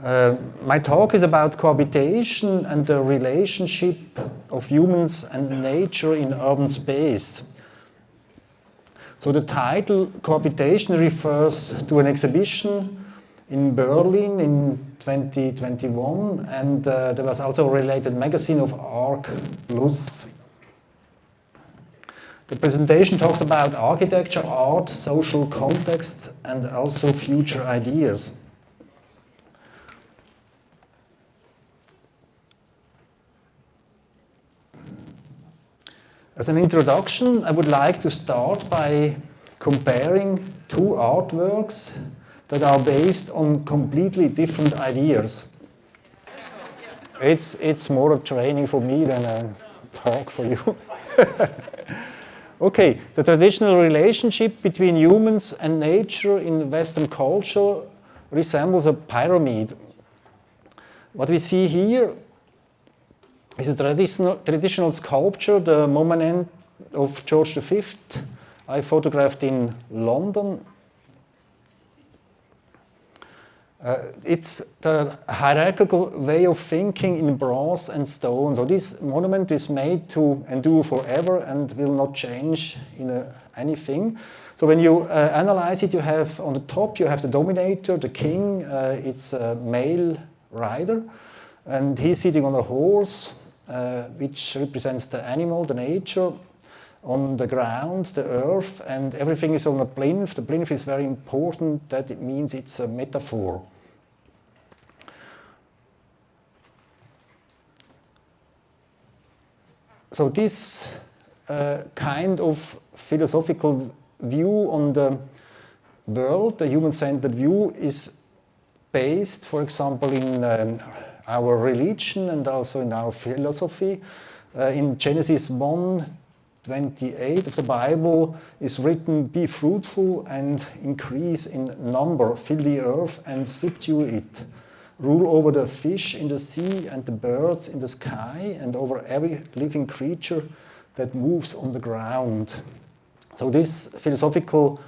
My talk is about cohabitation and the relationship of humans and nature in urban space. So the title Cohabitation refers to an exhibition in Berlin in 2021, and there was also a related magazine of Arc Plus. The presentation talks about architecture, art, social context, and also future ideas. As an introduction, I would like to start by comparing two artworks that are based on completely different ideas. It's more a training for me than a talk for you. Okay, the traditional relationship between humans and nature in Western culture resembles a pyramid. What we see here is a traditional sculpture, the monument of George V. I photographed in London. It's the hierarchical way of thinking in bronze and stone. So this monument is made to endure forever and will not change in anything. So when you analyze it, you have on the top, you have the dominator, the king. It's a male rider, and he's sitting on a horse, which represents the animal, the nature. On the ground, the earth, and everything is on a plinth. The plinth is very important, that it means it's a metaphor. So this kind of philosophical view on the world, the human-centered view, is based, for example, in our religion and also in our philosophy. In Genesis 1:28 of the Bible is written, "Be fruitful and increase in number, fill the earth and subdue it. Rule over the fish in the sea and the birds in the sky and over every living creature that moves on the ground." So this philosophical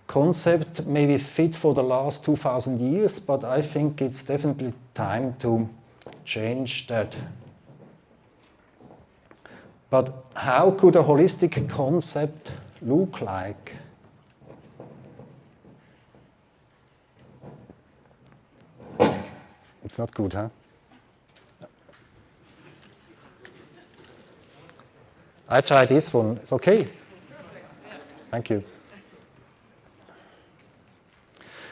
concept may be fit for the last 2,000 years, but I think it's definitely time to change that. But how could a holistic concept look like? It's not good, huh? I tried this one. It's okay. Thank you.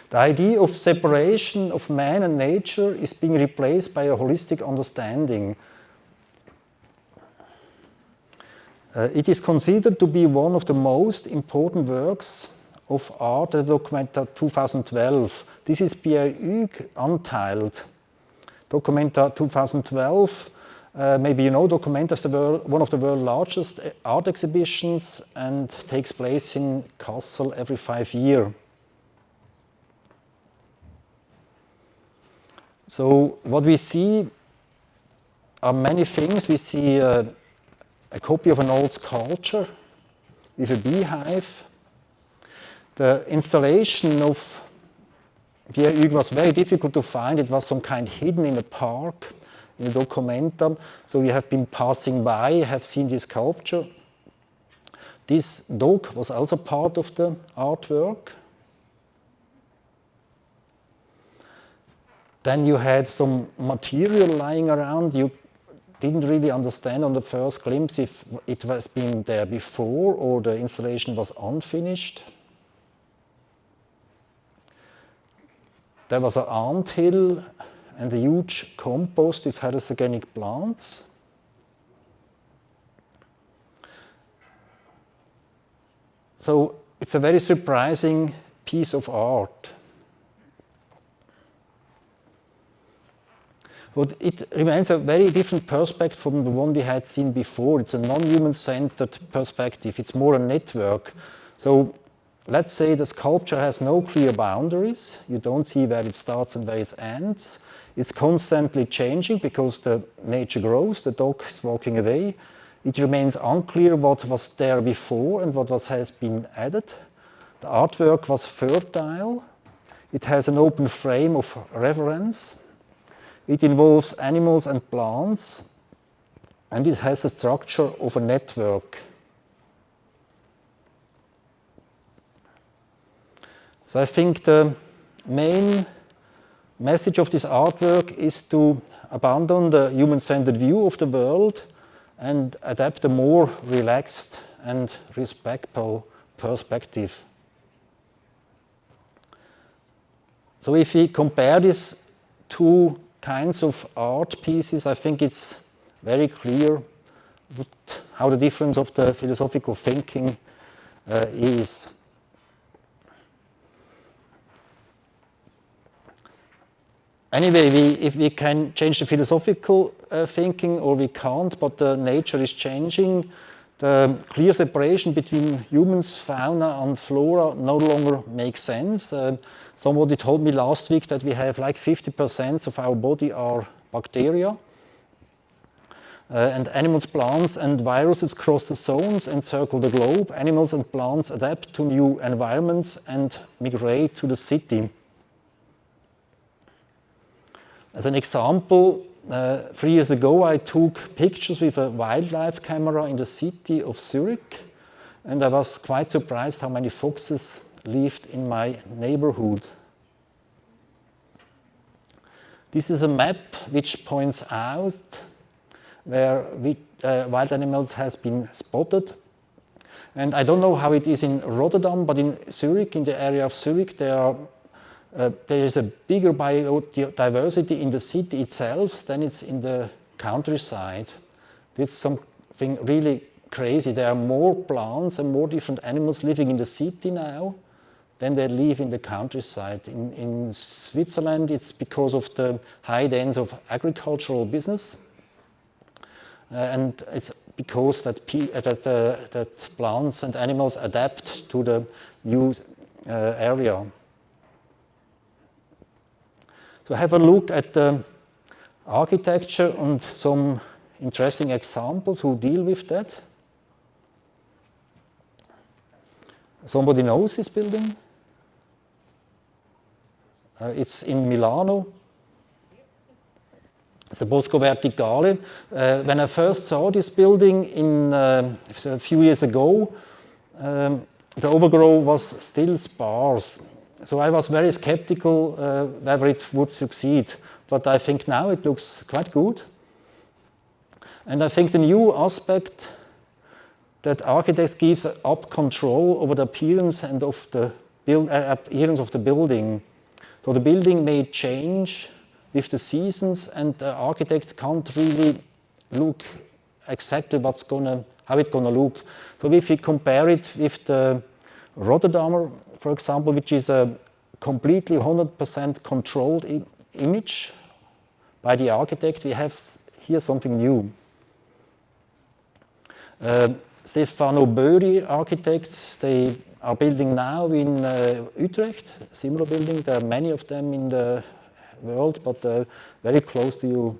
The idea of separation of man and nature is being replaced by a holistic understanding. It is considered to be one of the most important works of art, the Documenta 2012. This is Pierre Hugues Untiled. Documenta 2012, maybe you know, Documenta is one of the world's largest art exhibitions and takes place in Kassel every 5 years. So what we see are many things. We see a copy of an old sculpture with a beehive. The installation of Pierre Hugues was very difficult to find. It was some kind hidden in a park, in the Documenta. So we have been passing by, have seen this sculpture. This dog was also part of the artwork. Then you had some material lying around. You didn't really understand on the first glimpse if it was been there before or the installation was unfinished. There was an anthill and a huge compost with hallucinogenic plants. So it's a very surprising piece of art. But it remains a very different perspective from the one we had seen before. It's a non-human-centered perspective. It's more a network. So let's say the sculpture has no clear boundaries. You don't see where it starts and where it ends. It's constantly changing because the nature grows, the dog is walking away. It remains unclear what was there before and what has been added. The artwork was fertile. It has an open frame of reference. It involves animals and plants, and it has the structure of a network. So I think the main message of this artwork is to abandon the human-centered view of the world and adapt a more relaxed and respectful perspective. So if we compare these two kinds of art pieces, I think it's very clear how the difference of the philosophical thinking is. Anyway, if we can change the philosophical thinking or we can't, but the nature is changing, the clear separation between humans, fauna and flora no longer makes sense. Somebody told me last week that we have like 50% of our body are bacteria. And animals, plants and viruses cross the zones and circle the globe. Animals and plants adapt to new environments and migrate to the city. As an example, 3 years ago I took pictures with a wildlife camera in the city of Zurich, and I was quite surprised how many foxes lived in my neighborhood. This is a map which points out where wild animals has been spotted. And I don't know how it is in Rotterdam, but in Zurich, in the area of Zurich, there is a bigger biodiversity in the city itself than it's in the countryside. It's something really crazy. There are more plants and more different animals living in the city now than they live in the countryside. In Switzerland, it's because of the high density of agricultural business. And it's because that plants and animals adapt to the new area. So have a look at the architecture and some interesting examples who deal with that. Somebody knows this building? It's in Milano. It's the Bosco Verticale. When I first saw this building a few years ago, the overgrowth was still sparse. So I was very skeptical whether it would succeed. But I think now it looks quite good. And I think the new aspect that architects gives up control over the appearance and of the appearance of the building. So the building may change with the seasons, and the architect can't really look exactly how it's gonna look. So if we compare it with the Rotterdam, for example, which is a completely 100% controlled image by the architect, we have here something new. Stefano Böri architects, they are building now in Utrecht, a similar building. There are many of them in the world, but very close to your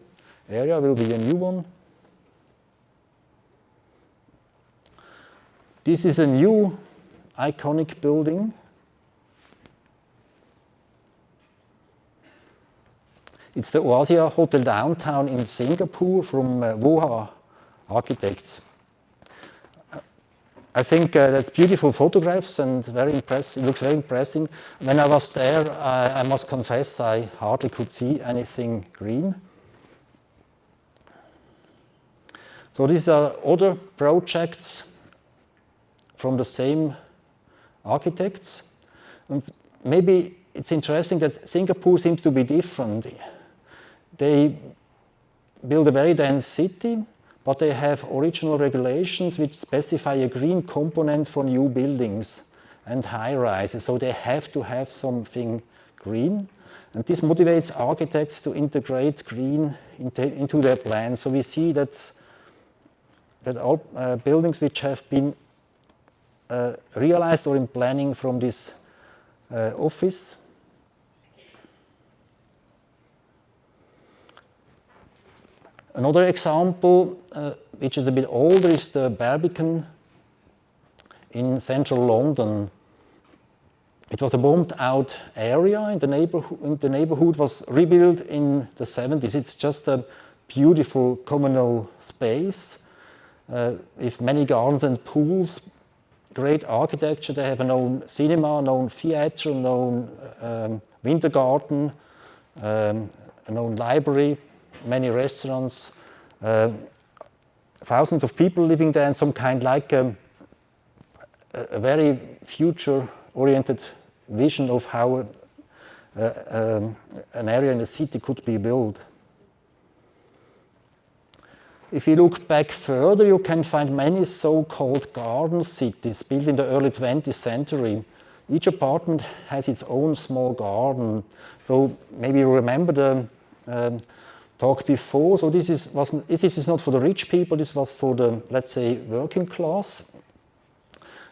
area will be a new one. This is a new iconic building. It's the Oasia Hotel Downtown in Singapore from Woha Architects. I think that's beautiful photographs and very impressive. It looks very impressive. When I was there, I must confess I hardly could see anything green. So these are other projects from the same architects. And maybe it's interesting that Singapore seems to be different. They build a very dense city, but they have original regulations which specify a green component for new buildings and high-rises. So they have to have something green. And this motivates architects to integrate green into their plans. So we see that all buildings which have been realized or in planning from this office. Another example, which is a bit older, is the Barbican in central London. It was a bombed-out area in the neighborhood was rebuilt in the 70s. It's just a beautiful communal space with many gardens and pools, great architecture. They have an own cinema, an own theater, an own winter garden, an own library, many restaurants, thousands of people living there, and some kind like a very future-oriented vision of how an area in a city could be built. If you look back further, you can find many so-called garden cities built in the early 20th century. Each apartment has its own small garden. So maybe you remember the talk before. So this is not for the rich people, this was for the, let's say, working class.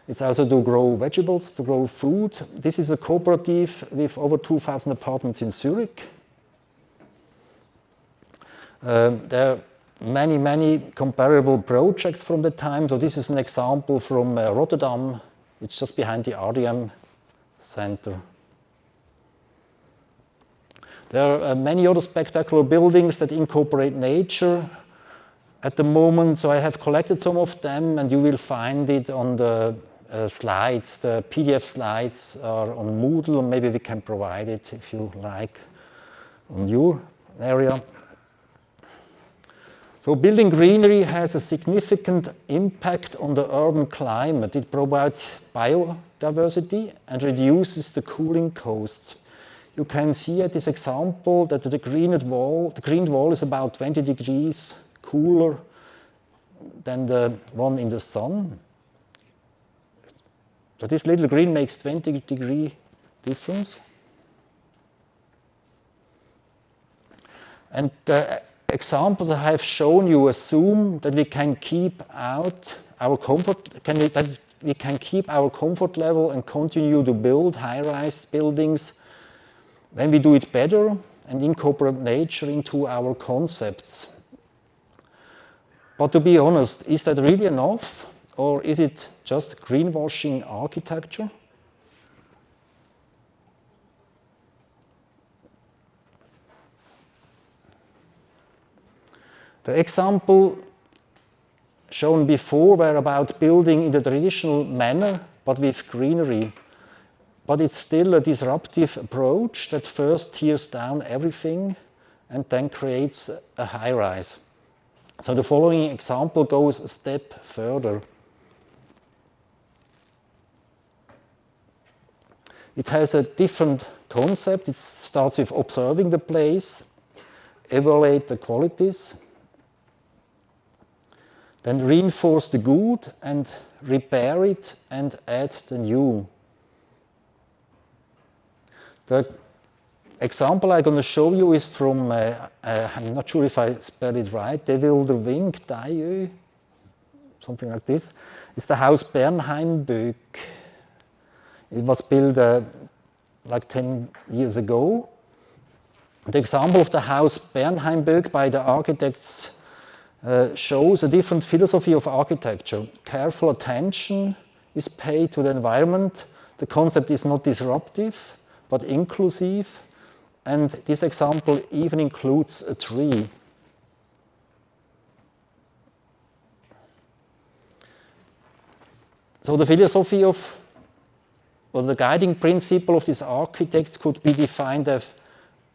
It's also to grow vegetables, to grow food. This is a cooperative with over 2,000 apartments in Zurich. There are many comparable projects from the time. So this is an example from Rotterdam. It's just behind the RDM Center. There are many other spectacular buildings that incorporate nature at the moment. So I have collected some of them, and you will find it on the slides. The PDF slides are on Moodle, and maybe we can provide it if you like on your area. So building greenery has a significant impact on the urban climate. It provides biodiversity and reduces the cooling costs. You can see at this example that the green wall is about 20 degrees cooler than the one in the sun. So this little green makes 20-degree difference. And the examples I have shown you assume that we can keep out our comfort, that we can keep our comfort level and continue to build high-rise buildings when we do it better and incorporate nature into our concepts. But to be honest, is that really enough? Or is it just greenwashing architecture? The example shown before were about building in the traditional manner, but with greenery. But it's still a disruptive approach that first tears down everything and then creates a high-rise. So the following example goes a step further. It has a different concept. It starts with observing the place, evaluate the qualities, then reinforce the good and repair it and add the new. The example I'm going to show you is from, I'm not sure if I spell it right, De Wilderwink, Daiö, something like this. It's the house Bernheimböck. It was built like 10 years ago. The example of the house Bernheimböck by the architects shows a different philosophy of architecture. Careful attention is paid to the environment. The concept is not disruptive, but inclusive. And this example even includes a tree. So the philosophy of, or the guiding principle of these architects could be defined as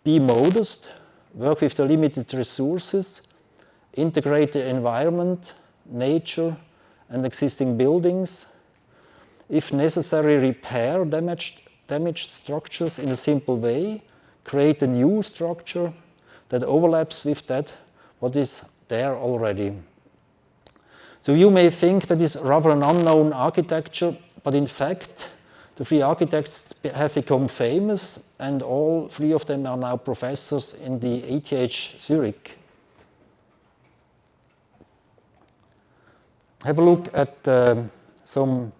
be modest, work with the limited resources, integrate the environment, nature, and existing buildings. If necessary, repair damaged structures in a simple way, create a new structure that overlaps with that what is there already. So you may think that is rather an unknown architecture, but in fact, the three architects have become famous, and all three of them are now professors in the ETH Zurich. Have a look at some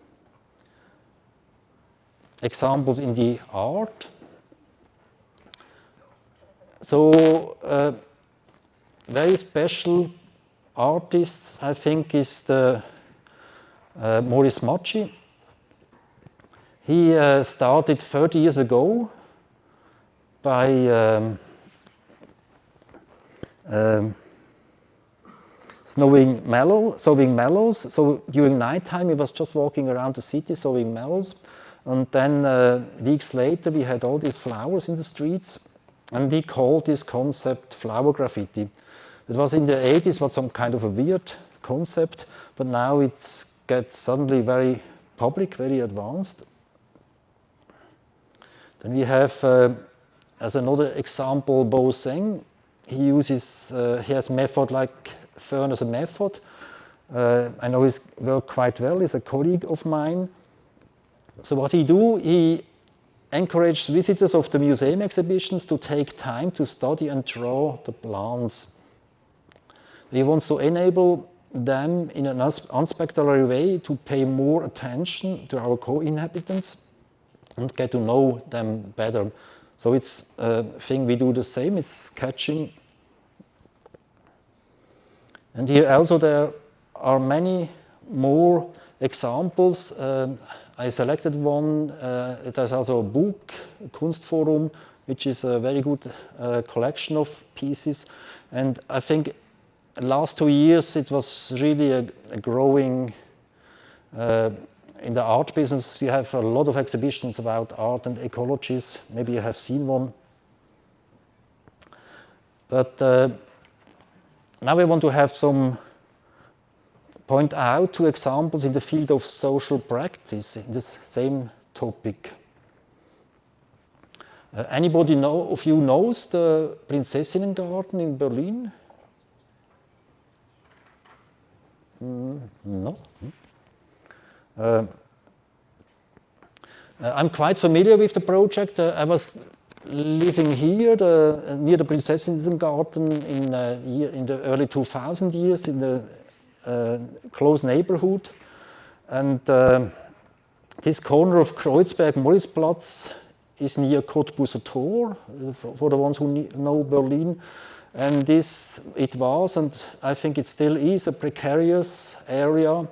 examples in the art. So, very special artists, I think, is the Maurice Macci. He started 30 years ago by sowing mallows. So during nighttime, he was just walking around the city sowing mallows. And then weeks later, we had all these flowers in the streets. And he called this concept flower graffiti. It was in the 80s, was some kind of a weird concept, but now it gets suddenly very public, very advanced. Then we have, as another example, Bo Zeng. He has method like furnace method. I know his work quite well. He's a colleague of mine. So what he encouraged visitors of the museum exhibitions to take time to study and draw the plants. He wants to enable them in an unspectacular way to pay more attention to our co-inhabitants and get to know them better. So it's a thing we do the same, it's sketching. And here also there are many more examples. I selected one. There's also a book, Kunstforum, which is a very good collection of pieces. And I think the last 2 years it was really a growing in the art business. You have a lot of exhibitions about art and ecologies. Maybe you have seen one. But now we want to have point out 2 examples in the field of social practice in this same topic. Anybody of you knows the Prinzessinnengarten in Berlin? No? I'm quite familiar with the project. I was living here near the Prinzessinnengarten in the early 2000 years in the close neighborhood. And this corner of Kreuzberg-Moritzplatz is near Cottbuser Tor, for the ones who know Berlin. And it was, and I think it still is, a precarious area.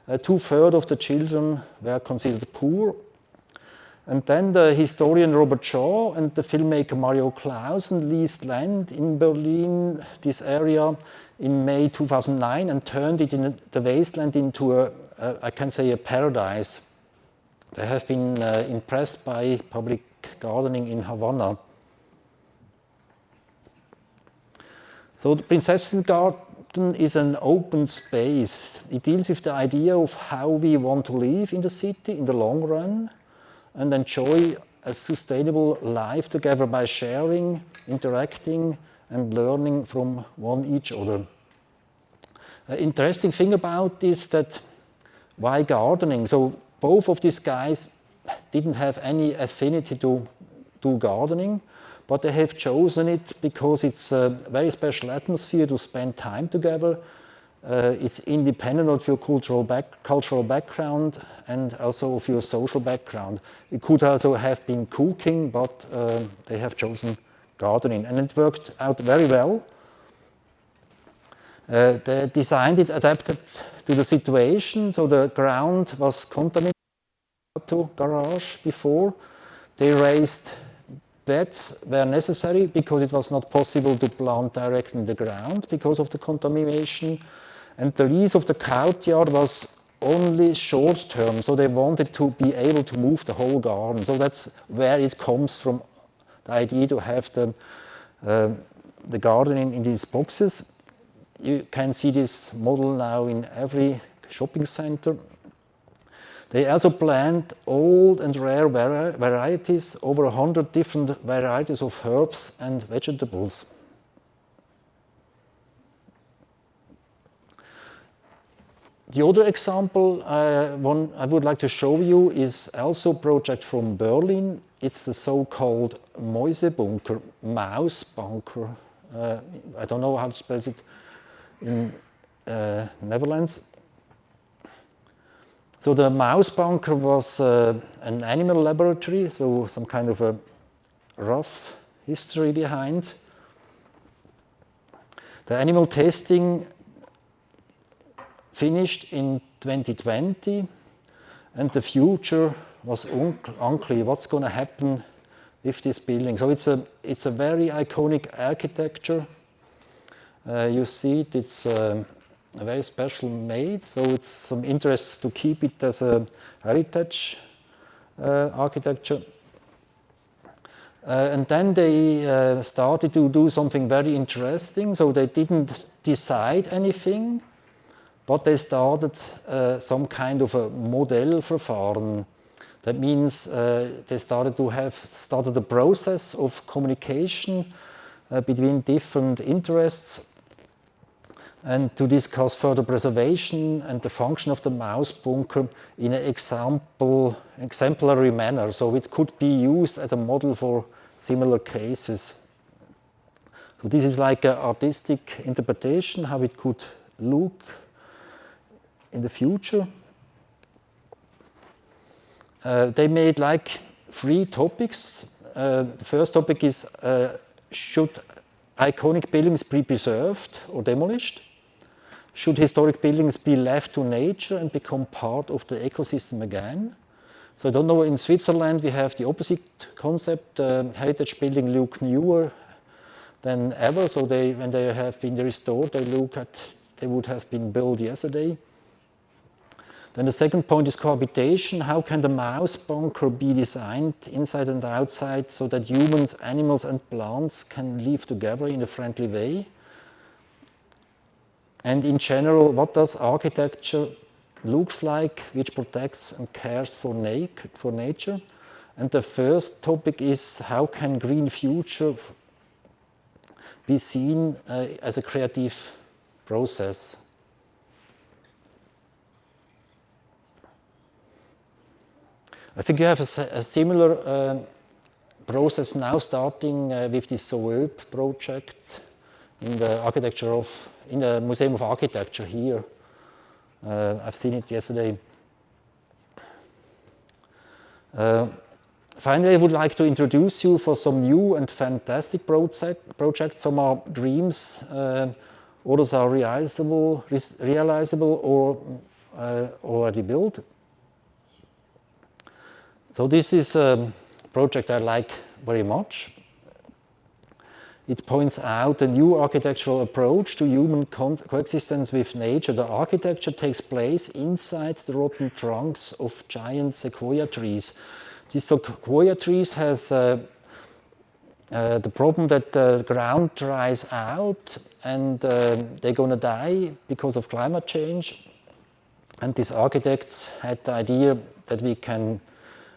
2/3 of the children were considered poor. And then the historian Robert Shaw and the filmmaker Mario Clausen leased land in Berlin, this area, in May 2009 and turned it in the wasteland into I can say, a paradise. They have been impressed by public gardening in Havana. So the Prinzessinnengarten is an open space. It deals with the idea of how we want to live in the city in the long run and enjoy a sustainable life together by sharing, interacting, and learning from each other. An interesting thing about this that why gardening? So both of these guys didn't have any affinity to gardening, but they have chosen it because it's a very special atmosphere to spend time together. It's independent of your cultural background and also of your social background. It could also have been cooking, but they have chosen gardening, and it worked out very well. They designed it adapted to the situation, so the ground was contaminated to garage before. They raised beds where necessary because it was not possible to plant directly in the ground because of the contamination. And the lease of the courtyard was only short term, so they wanted to be able to move the whole garden. So that's where it comes from, the idea to have the gardening in these boxes. You can see this model now in every shopping center. They also plant old and rare varieties, over 100 different varieties of herbs and vegetables. The other example I would like to show you is also a project from Berlin. It's the so-called Mäusebunker, Mausbunker. I don't know how to spell it in Netherlands. So the Mausbunker was an animal laboratory, so some kind of a rough history behind. The animal testing finished in 2020, and the future was unclear what's going to happen with this building. So it's a very iconic architecture. You see it, it's a very special made, so it's some interest to keep it as a heritage architecture. And then they started to do something very interesting. So they didn't decide anything, but they started some kind of a Modellverfahren. That means they started a process of communication between different interests and to discuss further preservation and the function of the mouse bunker in an exemplary manner. So it could be used as a model for similar cases. So this is like an artistic interpretation, how it could look in the future. They made like 3 topics. The first topic is, should iconic buildings be preserved or demolished? Should historic buildings be left to nature and become part of the ecosystem again? So I don't know, in Switzerland we have the opposite concept. Heritage buildings look newer than ever, so when they have been restored, they would have been built yesterday. Then the second point is cohabitation. How can the mouse bunker be designed inside and outside so that humans, animals and plants can live together in a friendly way? And in general, what does architecture looks like, which protects and cares for nature? And the first topic is, how can green future be seen as a creative process? I think you have a similar process now starting with this SOEB project in the Museum of Architecture here. I've seen it yesterday. Finally, I would like to introduce you for some new and fantastic projects. Some are dreams, others are realizable or already built. So this is a project I like very much. It points out a new architectural approach to human coexistence with nature. The architecture takes place inside the rotten trunks of giant sequoia trees. These sequoia trees has the problem that the ground dries out and they're going to die because of climate change. And these architects had the idea that we can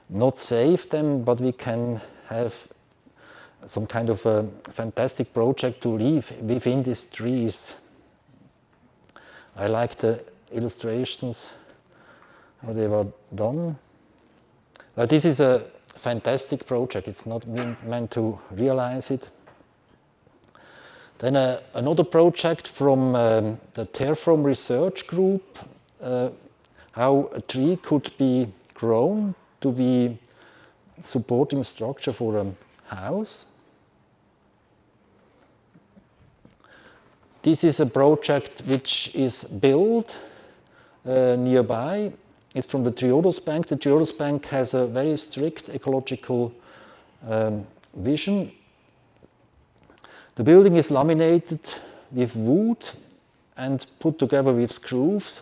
not save them, but we can have some kind of a fantastic project to live within these trees. I like the illustrations, how they were done. But this is a fantastic project. It's not meant to realize it. Then another project from the Terform research group, how a tree could be grown to be supporting structure for a house. This is a project which is built nearby. It's from the Triodos Bank. The Triodos Bank has a very strict ecological vision. The building is laminated with wood and put together with screws,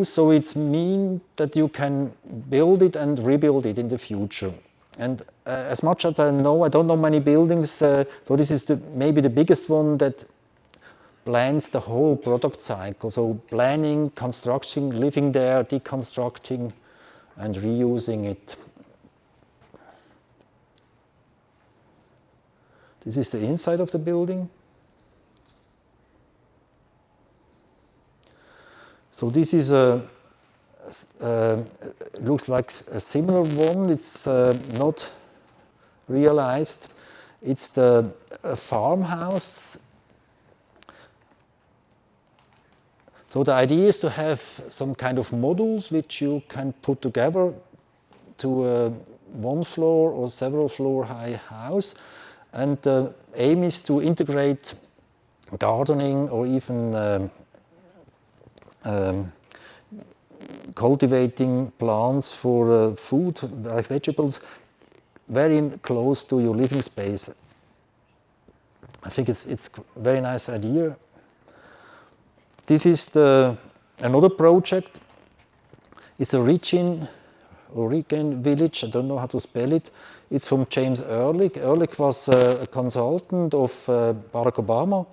so it's mean that you can build it and rebuild it in the future. And as much as I don't know many buildings, so this is maybe the biggest one that plans the whole product cycle. So planning, constructing, living there, deconstructing, and reusing it. This is the inside of the building. So this is looks like a similar one. It's not realized. It's a farmhouse. So the idea is to have some kind of modules which you can put together to a one floor or several floor high house. And the aim is to integrate gardening or even cultivating plants for food, like vegetables, very close to your living space. I think it's a very nice idea. This is another project. It's a Regain village. I don't know how to spell it. It's from James Ehrlich. Ehrlich was a consultant of Barack Obama.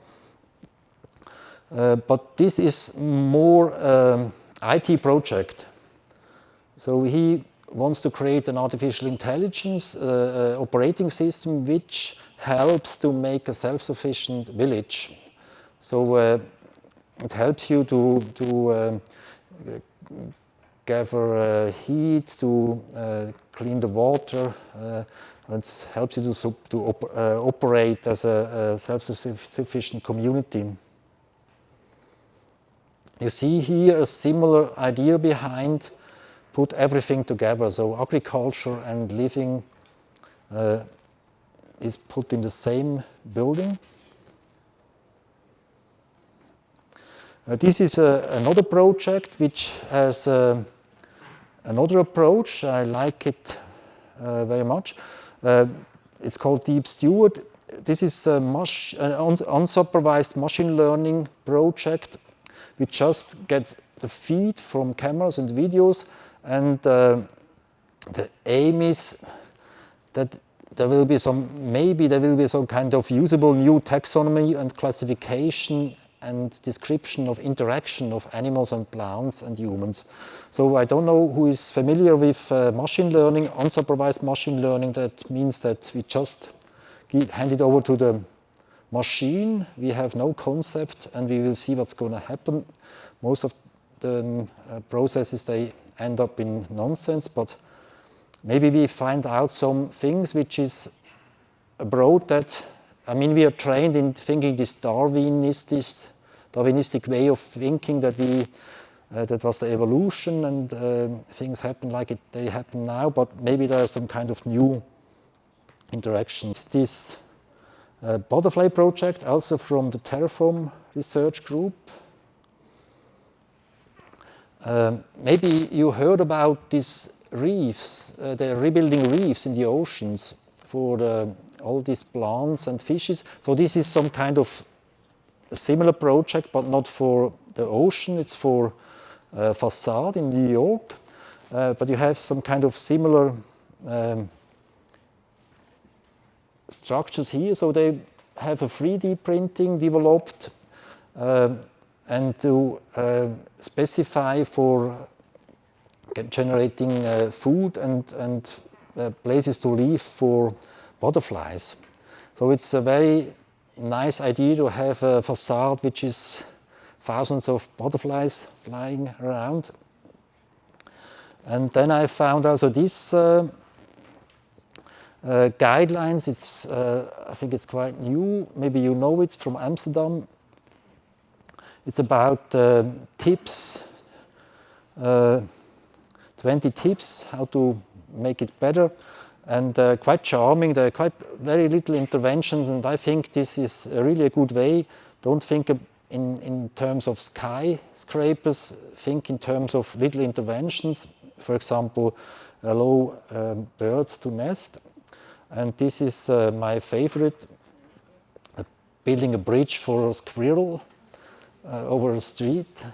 But this is more IT project. So he wants to create an artificial intelligence operating system which helps to make a self-sufficient village. So it helps you to gather heat, to clean the water. It helps you to operate as a self-sufficient community. You see here a similar idea behind, put everything together. So agriculture and living is put in the same building. This is another project which has another approach. I like it very much. It's called Deep Steward. This is an unsupervised machine learning project. We just get the feed from cameras and videos, and the aim is that maybe there will be some kind of usable new taxonomy and classification and description of interaction of animals and plants and humans. So I don't know who is familiar with machine learning, unsupervised machine learning. That means that we just hand it over to the machine. We have no concept, and we will see what's going to happen. Most of the processes, they end up in nonsense, but maybe we find out some things which is abroad that, I mean, we are trained in thinking this Darwinistic way of thinking that that was the evolution and things happen like they happen now, but maybe there are some kind of new interactions. This butterfly project, also from the Terraform research group. Maybe you heard about these reefs. They're rebuilding reefs in the oceans for all these plants and fishes. So this is some kind of a similar project, but not for the ocean. It's for facade in New York. But you have some kind of similar structures here. So they have a 3D printing developed and to specify for generating food and places to live for butterflies. So it's a very nice idea to have a facade which is thousands of butterflies flying around. And then I found also this guidelines. It's I think it's quite new. Maybe you know it from Amsterdam. It's about tips, 20 tips how to make it better, and quite charming. There are quite very little interventions, and I think this is really a good way. Don't think in terms of skyscrapers, think in terms of little interventions. For example, allow birds to nest. And this is my favorite, building a bridge for a squirrel over a street.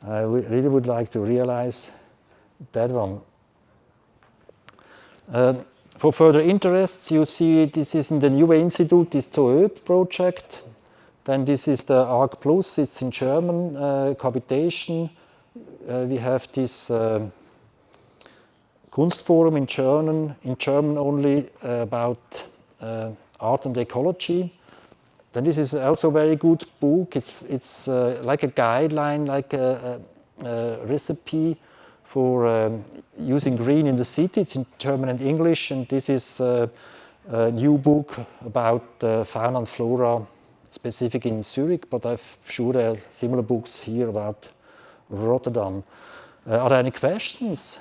I really would like to realize that one. For further interests, you see this is in the New Institute, this Zoöd project. Then this is the ARC Plus, it's in German, Cohabitation. We have this Kunstforum in German only, about art and ecology. Then this is also a very good book. It's like a guideline, like a recipe for using green in the city. It's in German and English, and this is a new book about fauna and flora, specific in Zurich, but I'm sure there are similar books here about Rotterdam. Are there any questions?